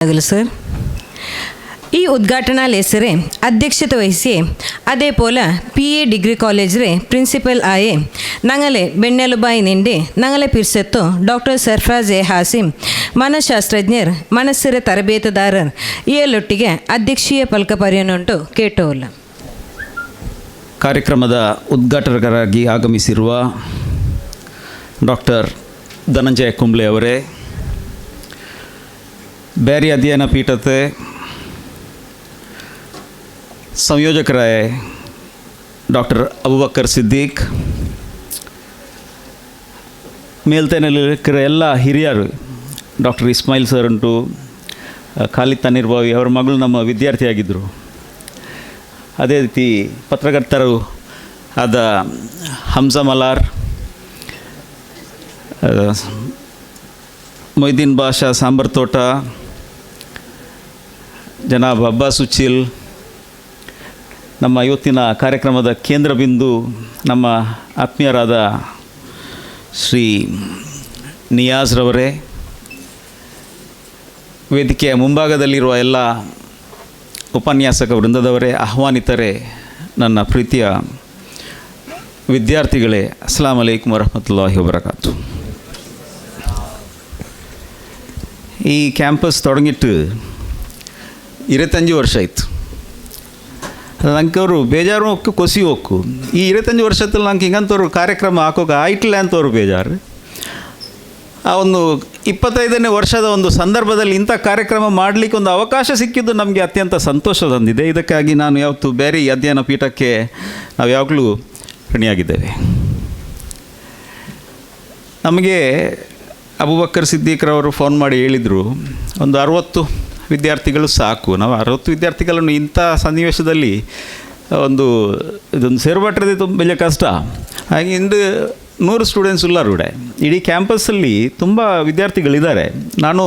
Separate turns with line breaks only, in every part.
ಆಗಲು ಸರ್ ಈ ಉದ್ಘಾಟನಾ ಲೇಸರೆ ಅಧ್ಯಕ್ಷತೆ ವಹಿಸಿ അതേപോലെ PA ഡിഗ്രി കോളേജിലെ പ്രിൻസിപ്പൽ ആയി ഞങ്ങളെ ಬೆನ್ನೆಲುಬಾಯಿ ನಿಂಡಿ ഞങ്ങളെ പിരിച്ചെത്തു ഡോക്ടർ ಸರ್ಫರಾಜ್ ಎ ಹಾಸಿಂ ಮನಃಶಾಸ್ತ್ರಜ್ಞರ್ ಮನಸ್ಸಿರ ತರಬೇತುದಾರರ್ ಇಯಲೊಟ್ಟಿಗೆ ಅಧ್ಯಕ್ಷೀಯ ಫಲಕ ಪರ್ಯನುಂಟು ಕೇಟೋಲ್ಲ.
ಕಾರ್ಯಕ್ರಮದ ಉದ್ಘಾಟಕರಾಗಿ ಆಗಮಿಸಿರುವ ಡಾಕ್ಟರ್ ಧನಂಜಯ ಕುಂಬ್ಳೆ ಅವರೇ, ಬ್ಯಾರಿ ಅಧ್ಯಯನ ಪೀಠತೆ ಸಂಯೋಜಕರಾಯ ಡಾಕ್ಟರ್ ಅಬೂಬಕರ್ ಸಿದ್ದೀಕ್, ಮೇಲ್ತೇನಲ್ಲಿರುವ ಎಲ್ಲ ಹಿರಿಯರು, ಡಾಕ್ಟರ್ ಇಸ್ಮಾಯಿಲ್ ಸರ್ ಉಂಟು, ಖಾಲಿದ್ ತನ್ನೀರ್ಬಾವಿ ಅವರ ಮಗಳು ನಮ್ಮ ವಿದ್ಯಾರ್ಥಿಯಾಗಿದ್ದರು. ಅದೇ ರೀತಿ ಪತ್ರಕರ್ತರು ಆದ ಹಂಸ ಮಲಾರ್, ಮೊಯ್ದೀನ್ ಬಾಷಾ ಸಾಂಬರ್ ತೋಟ, ಜನಾಬ್ ಅಬ್ಬಾಸ್ ಉಚ್ಚಿಲ್, ನಮ್ಮ ಇವತ್ತಿನ ಕಾರ್ಯಕ್ರಮದ ಕೇಂದ್ರ ಬಿಂದು ನಮ್ಮ ಆತ್ಮೀಯರಾದ ಶ್ರೀ ನಿಯಾಜ್ರವರೇ, ವೇದಿಕೆಯ ಮುಂಭಾಗದಲ್ಲಿರುವ ಎಲ್ಲ ಉಪನ್ಯಾಸಕ ವೃಂದದವರೇ, ಆಹ್ವಾನಿತರೇ, ನನ್ನ ಪ್ರೀತಿಯ ವಿದ್ಯಾರ್ಥಿಗಳೇ, ಅಸ್ಸಲಾಮು ಅಲೈಕುಮ್ ವರಹಮತುಲ್ಲಾಹಿ ವಬರಕಾತು. ಈ ಕ್ಯಾಂಪಸ್ ತೊಡಗಿಟ್ಟು 25 ವರ್ಷ ಆಯಿತು. ನಂಗೆ ಅವರು ಬೇಜಾರು ಹೋಗ್ಕು ಕೊಸಿ ಹೋಗ್ಕು. ಈ 25 ವರ್ಷದಲ್ಲಿ ನಂಗೆ ಹಿಂಗಂತವ್ರು ಕಾರ್ಯಕ್ರಮ ಹಾಕೋಕೆ ಆಯ್ತಿಲ್ಲ ಅಂತವ್ರು ಬೇಜಾರು. ಆ ಒಂದು 25ನೇ ವರ್ಷದ ಒಂದು ಸಂದರ್ಭದಲ್ಲಿ ಇಂಥ ಕಾರ್ಯಕ್ರಮ ಮಾಡಲಿಕ್ಕೆ ಒಂದು ಅವಕಾಶ ಸಿಕ್ಕಿದ್ದು ನಮಗೆ ಅತ್ಯಂತ ಸಂತೋಷ ತಂದಿದೆ. ಇದಕ್ಕಾಗಿ ನಾನು ಯಾವತ್ತೂ ಬೇರೆ ಅಧ್ಯಯನ ಪೀಠಕ್ಕೆ ನಾವು ಯಾವಾಗಲೂ ಋಣಿಯಾಗಿದ್ದೇವೆ. ನಮಗೆ ಅಬೂಬಕರ್ ಸಿದ್ದೀಕ್ರವರು ಫೋನ್ ಮಾಡಿ ಹೇಳಿದರು, ಒಂದು 60 ವಿದ್ಯಾರ್ಥಿಗಳು ಸಾಕು. ನಾವು 60 ವಿದ್ಯಾರ್ಥಿಗಳನ್ನು ಇಂಥ ಸನ್ನಿವೇಶದಲ್ಲಿ ಇದೊಂದು ಸೇರ್ಪಟ್ಟರೆ ತುಂಬ ಕಷ್ಟ. ಹಾಗೆ ಇಂದು 100 ಸ್ಟೂಡೆಂಟ್ಸ್ ಉಳ್ಳಾರೂಡೆ ಇಡೀ ಕ್ಯಾಂಪಸ್ಸಲ್ಲಿ ತುಂಬ ವಿದ್ಯಾರ್ಥಿಗಳಿದ್ದಾರೆ. ನಾನು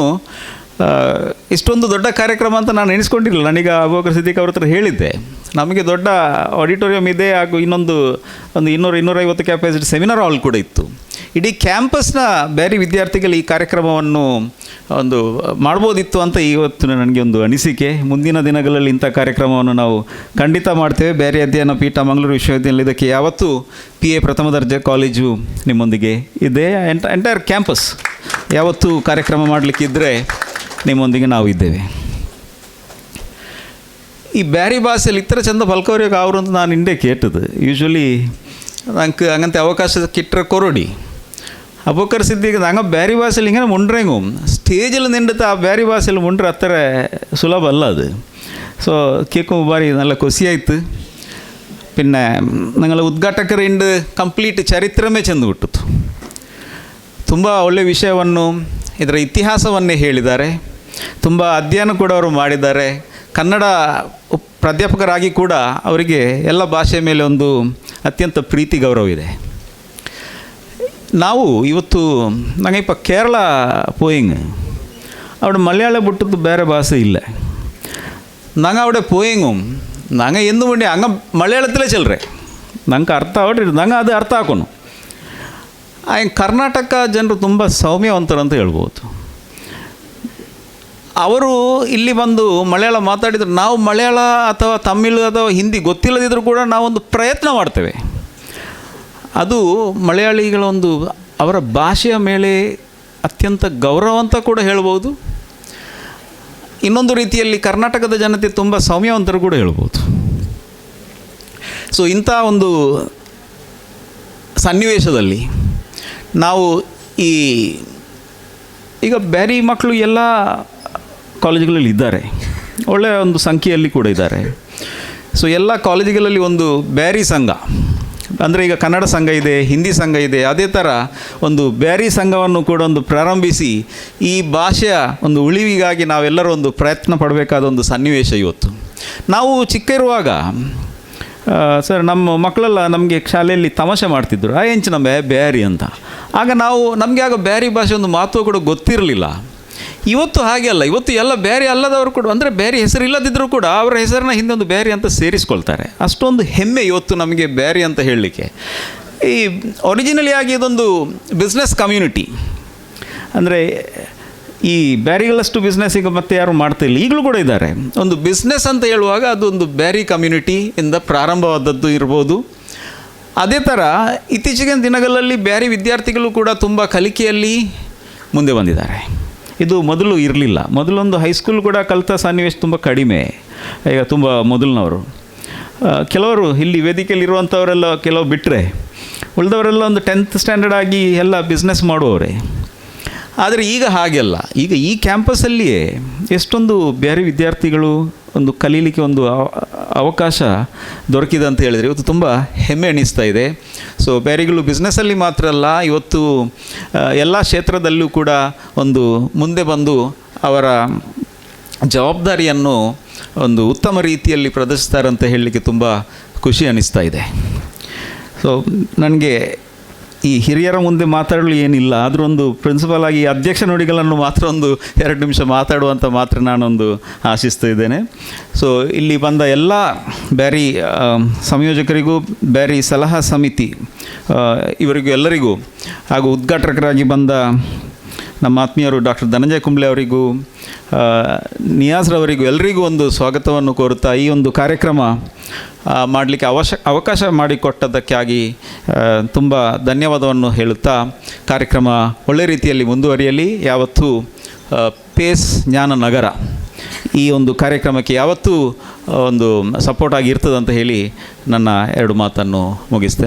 ಇಷ್ಟೊಂದು ದೊಡ್ಡ ಕಾರ್ಯಕ್ರಮ ಅಂತ ನಾನು ಎಣಿಸ್ಕೊಂಡಿರಲಿಲ್ಲ. ನನಗೆ ಅಬೂಬಕರ್ ಸಿದ್ದೀಕ್ ಅವ್ರ ಹತ್ರ ಹೇಳಿದ್ದೆ, ನಮಗೆ ದೊಡ್ಡ ಆಡಿಟೋರಿಯಂ ಇದೆ, ಹಾಗೂ ಒಂದು 200-250 ಕ್ಯಾಪಾಸಿಟಿ ಸೆಮಿನಾರ್ ಹಾಲ್ ಕೂಡ ಇತ್ತು. ಇಡೀ ಕ್ಯಾಂಪಸ್ನ ಬೇರೆ ವಿದ್ಯಾರ್ಥಿಗಳು ಈ ಕಾರ್ಯಕ್ರಮವನ್ನು ಮಾಡ್ಬೋದಿತ್ತು ಅಂತ ಇವತ್ತು ನನಗೆ ಒಂದು ಅನಿಸಿಕೆ. ಮುಂದಿನ ದಿನಗಳಲ್ಲಿ ಇಂಥ ಕಾರ್ಯಕ್ರಮವನ್ನು ನಾವು ಖಂಡಿತ ಮಾಡ್ತೇವೆ. ಬೇರೆ ಅಧ್ಯಯನ ಪೀಠ ಮಂಗಳೂರು ವಿಶ್ವವಿದ್ಯಾಲಯ ಇದಕ್ಕೆ ಯಾವತ್ತೂ PA ಪ್ರಥಮ ದರ್ಜೆ ಕಾಲೇಜು ನಿಮ್ಮೊಂದಿಗೆ ಇದೆ. ಎಂಟೈರ್ ಕ್ಯಾಂಪಸ್ ಯಾವತ್ತೂ ಕಾರ್ಯಕ್ರಮ ಮಾಡಲಿಕ್ಕಿದ್ದರೆ ನಿಮ್ಮೊಂದಿಗೆ ನಾವು ಇದ್ದೇವೆ. ಈ ಬ್ಯಾರಿ ಭಾಷೆಯಲ್ಲಿ ಇತರ ಚಂದ ಫಲ್ಕವರಿಗೆ ಅವರು ಅಂತ ನಾನು ಹಿಂದೆ ಕೇಟದು. ಯೂಶ್ವಲಿ ನಂಗೆ ಹಂಗಂತೆ ಅವಕಾಶ ಕಿಟ್ಟರೆ ಕೊರಡಿ ಅಬೂಬಕರ್ ಸಿದ್ದೀಕ್ ನಂಗೆ ಬ್ಯಾರಿ ಭಾಷೆಯಲ್ಲಿ ಹಿಂಗೆ ಮುಂಡ್ರೆಂಗು ಸ್ಟೇಜಲ್ಲಿ ನಿಂಡುತ್ತಾ ಆ ಬ್ಯಾರಿ ಭಾಷೆಯಲ್ಲಿ ಮುಂಡ್ರೆ ಹತ್ತಿರ ಸುಲಭ ಅಲ್ಲ ಅದು. ಸೊ ಕೇಕು ಬಾರಿ നല്ല ಖುಷಿಯಾಯಿತು. പിന്നെ നിങ്ങളെ ಉದ್ಘಾಟಕರು ಇಂದು ಕಂಪ್ಲೀಟ್ ಚರಿತ್ರಮೇ ಚೆಂದ ಬಿಟ್ಟಿತು. ತುಂಬ ಒಳ್ಳೆಯ ವಿಷಯವನ್ನು, ಇದರ ಇತಿಹಾಸವನ್ನೇ ಹೇಳಿದ್ದಾರೆ. ತುಂಬ ಅಧ್ಯಯನ ಕೂಡ ಅವರು ಮಾಡಿದ್ದಾರೆ. ಕನ್ನಡ ಪ್ರಾಧ್ಯಾಪಕರಾಗಿ ಕೂಡ ಅವರಿಗೆ ಎಲ್ಲ ಭಾಷೆಯ ಮೇಲೆ ಒಂದು ಅತ್ಯಂತ ಪ್ರೀತಿ ಗೌರವ ಇದೆ. ನಾವು ಇವತ್ತು ನಂಗೆ ಇಪ್ಪ ಕೇರಳ ಪೋಯಿಂಗ್ അവിടെ മലയാളം ಬಿಟ್ಟದ್ದು ಬೇರೆ ಭಾಷೆ ಇಲ್ಲ. ನಂಗೆ അവിടെ പോയെങ്കും ನಂಗೆ ಎಂದು ಮುಂಡೆ ಹಂಗೆ ಮಲಯಾಳത്തിലೇ ಚೆಲ್ರೆ ನಂಗೆ ಅರ್ಥ ಆಗೋಟ್ರಿ, ನಂಗೆ ಅದು ಅರ್ಥ ಹಾಕೋನು. ಕರ್ನಾಟಕ ಜನರು ತುಂಬ ಸೌಮ್ಯವಂತರಂತ ಹೇಳ್ಬೋದು. ಅವರು ಇಲ್ಲಿ ಬಂದು ಮಲಯಾಳ ಮಾತಾಡಿದ್ರು, ನಾವು ಮಲಯಾಳ ಅಥವಾ ತಮಿಳು ಅಥವಾ ಹಿಂದಿ ಗೊತ್ತಿಲ್ಲದಿದ್ದರೂ ಕೂಡ ನಾವೊಂದು ಪ್ರಯತ್ನ ಮಾಡ್ತೇವೆ. ಅದು ಮಲಯಾಳಿಗಳ ಅವರ ಭಾಷೆಯ ಮೇಲೆ ಅತ್ಯಂತ ಗೌರವ ಅಂತ ಕೂಡ ಹೇಳ್ಬೋದು. ಇನ್ನೊಂದು ರೀತಿಯಲ್ಲಿ ಕರ್ನಾಟಕದ ಜನತೆ ತುಂಬ ಸೌಮ್ಯವಂತರು ಕೂಡ ಹೇಳ್ಬೋದು. ಸೊ ಇಂಥ ಒಂದು ಸನ್ನಿವೇಶದಲ್ಲಿ ನಾವು ಈಗ ಬ್ಯಾರಿ ಮಕ್ಕಳು ಎಲ್ಲ ಕಾಲೇಜುಗಳಲ್ಲಿ ಇದ್ದಾರೆ, ಒಳ್ಳೆಯ ಒಂದು ಸಂಖ್ಯೆಯಲ್ಲಿ ಕೂಡ ಇದ್ದಾರೆ. ಸೊ ಎಲ್ಲ ಕಾಲೇಜುಗಳಲ್ಲಿ ಒಂದು ಬ್ಯಾರಿ ಸಂಘ ಅಂದರೆ ಈಗ ಕನ್ನಡ ಸಂಘ ಇದೆ, ಹಿಂದಿ ಸಂಘ ಇದೆ, ಅದೇ ಥರ ಒಂದು ಬ್ಯಾರಿ ಸಂಘವನ್ನು ಕೂಡ ಪ್ರಾರಂಭಿಸಿ ಈ ಭಾಷೆಯ ಉಳಿವಿಗಾಗಿ ನಾವೆಲ್ಲರೂ ಪ್ರಯತ್ನ ಪಡಬೇಕಾದ ಒಂದು ಸನ್ನಿವೇಶ ಇವತ್ತು. ನಾವು ಚಿಕ್ಕ ಇರುವಾಗ ಸರ್ ನಮ್ಮ ಮಕ್ಕಳೆಲ್ಲ ನಮಗೆ ಶಾಲೆಯಲ್ಲಿ ತಮಾಷೆ ಮಾಡ್ತಿದ್ರು, ಎಂಚು ನಮ್ಮ ಬ್ಯಾರಿ ಅಂತ. ಆಗ ನಮಗೆ ಆಗ ಬ್ಯಾರಿ ಭಾಷೆ ಮಹತ್ವ ಕೂಡ ಗೊತ್ತಿರಲಿಲ್ಲ. ಇವತ್ತು ಹಾಗೆ ಅಲ್ಲ. ಇವತ್ತು ಎಲ್ಲ ಬೇರೆ ಅಲ್ಲದವರು ಕೂಡ, ಅಂದರೆ ಬೇರೆ ಹೆಸರು ಇಲ್ಲದಿದ್ದರೂ ಕೂಡ ಅವರ ಹೆಸರನ್ನ ಹಿಂದೆ ಒಂದು ಬೇರೆ ಅಂತ ಸೇರಿಸ್ಕೊಳ್ತಾರೆ. ಅಷ್ಟೊಂದು ಹೆಮ್ಮೆ ಇವತ್ತು ನಮಗೆ ಬೇರೆ ಅಂತ ಹೇಳಲಿಕ್ಕೆ. ಈ ಒರಿಜಿನಲಿ ಆಗಿ ಇದೊಂದು ಬಿಸ್ನೆಸ್ ಕಮ್ಯುನಿಟಿ, ಅಂದರೆ ಈ ಬ್ಯಾರಿಗಳಷ್ಟು ಬಿಸ್ನೆಸ್ ಈಗ ಮತ್ತೆ ಯಾರು ಮಾಡ್ತಿಲ್ಲ, ಈಗಲೂ ಕೂಡ ಇದ್ದಾರೆ. ಒಂದು ಬಿಸ್ನೆಸ್ ಅಂತ ಹೇಳುವಾಗ ಅದೊಂದು ಬ್ಯಾರಿ ಕಮ್ಯುನಿಟಿಯಿಂದ ಪ್ರಾರಂಭವಾದದ್ದು ಇರ್ಬೋದು. ಅದೇ ಥರ ಇತ್ತೀಚಿನ ದಿನಗಳಲ್ಲಿ ಬ್ಯಾರಿ ವಿದ್ಯಾರ್ಥಿಗಳು ಕೂಡ ತುಂಬ ಕಲಿಕೆಯಲ್ಲಿ ಮುಂದೆ ಬಂದಿದ್ದಾರೆ. ಇದು ಮೊದಲು ಇರಲಿಲ್ಲ. ಮೊದಲೊಂದು ಹೈಸ್ಕೂಲ್ ಕೂಡ ಕಲಿತ ಸನ್ನಿವೇಶ ತುಂಬ ಕಡಿಮೆ. ಈಗ ತುಂಬ ಮೊದಲಿನವರು ಕೆಲವರು ಇಲ್ಲಿ ವೇದಿಕೆಯಲ್ಲಿ ಇರುವಂಥವರೆಲ್ಲ ಕೆಲವು ಬಿಟ್ಟರೆ ಉಳಿದವರೆಲ್ಲ ಒಂದು 10th ಸ್ಟ್ಯಾಂಡರ್ಡ್ ಆಗಿ ಎಲ್ಲ ಬಿಸ್ನೆಸ್ ಮಾಡುವವರೇ. ಆದರೆ ಈಗ ಹಾಗೆಲ್ಲ. ಈಗ ಈ ಕ್ಯಾಂಪಸ್ಸಲ್ಲಿಯೇ ಎಷ್ಟೊಂದು ಬೇರೆ ವಿದ್ಯಾರ್ಥಿಗಳು ಒಂದು ಕಲೀಲಿಕ್ಕೆ ಒಂದು ಅವಕಾಶ ದೊರಕಿದೆ ಅಂತ ಹೇಳಿದರೆ ಇವತ್ತು ತುಂಬ ಹೆಮ್ಮೆ ಎನಿಸ್ತಾ ಇದೆ. ಸೊ ಬ್ಯಾರಿಗಳು ಬಿಸ್ನೆಸ್ಸಲ್ಲಿ ಮಾತ್ರ ಅಲ್ಲ, ಇವತ್ತು ಎಲ್ಲ ಕ್ಷೇತ್ರದಲ್ಲೂ ಕೂಡ ಒಂದು ಮುಂದೆ ಬಂದು ಅವರ ಜವಾಬ್ದಾರಿಯನ್ನು ಒಂದು ಉತ್ತಮ ರೀತಿಯಲ್ಲಿ ಪ್ರದರ್ಶಿಸ್ತಾರೆ ಅಂತ ಹೇಳಲಿಕ್ಕೆ ತುಂಬ ಖುಷಿ ಅನ್ನಿಸ್ತಾ ಇದೆ. ಸೊ ನನಗೆ ಈ ಹಿರಿಯರ ಮುಂದೆ ಮಾತಾಡಲು ಏನಿಲ್ಲ, ಆದರೂ ಒಂದು ಪ್ರಿನ್ಸಿಪಲ್ ಆಗಿ ಅಧ್ಯಕ್ಷ ನುಡಿಗಳನ್ನು ಮಾತ್ರ ಒಂದು 2 ನಿಮಿಷ ಮಾತಾಡುವಂಥ ಮಾತ್ರ ನಾನೊಂದು ಆಶಿಸ್ತಾ ಇದ್ದೇನೆ. ಸೊ ಇಲ್ಲಿ ಬಂದ ಎಲ್ಲ ಬ್ಯಾರಿ ಸಂಯೋಜಕರಿಗೂ, ಬ್ಯಾರಿ ಸಲಹಾ ಸಮಿತಿ ಇವರಿಗೂ ಎಲ್ಲರಿಗೂ, ಹಾಗೂ ಉದ್ಘಾಟಕರಾಗಿ ಬಂದ ನಮ್ಮ ಆತ್ಮೀಯರು ಡಾಕ್ಟರ್ ಧನಂಜಯ ಕುಂಬ್ಳೆ ಅವರಿಗೂ, ನಿಯಾಜ್ರವರಿಗೂ ಎಲ್ಲರಿಗೂ ಒಂದು ಸ್ವಾಗತವನ್ನು ಕೋರುತ್ತಾ ಈ ಒಂದು ಕಾರ್ಯಕ್ರಮ ಮಾಡಲಿಕ್ಕೆ ಅವಕಾಶ ಮಾಡಿಕೊಟ್ಟದ್ದಕ್ಕಾಗಿ ತುಂಬ ಧನ್ಯವಾದವನ್ನು ಹೇಳುತ್ತಾ, ಕಾರ್ಯಕ್ರಮ ಒಳ್ಳೆ ರೀತಿಯಲ್ಲಿ ಮುಂದುವರಿಯಲಿ. ಯಾವತ್ತೂ ಪೇಸ್ ಜ್ಞಾನ ನಗರ ಈ ಒಂದು ಕಾರ್ಯಕ್ರಮಕ್ಕೆ ಯಾವತ್ತೂ ಒಂದು ಸಪೋರ್ಟ್ ಆಗಿ ಇರ್ತದೆ ಅಂತ ಹೇಳಿ ನನ್ನ 2 ಮಾತನ್ನು ಮುಗಿಸ್ತೇನೆ.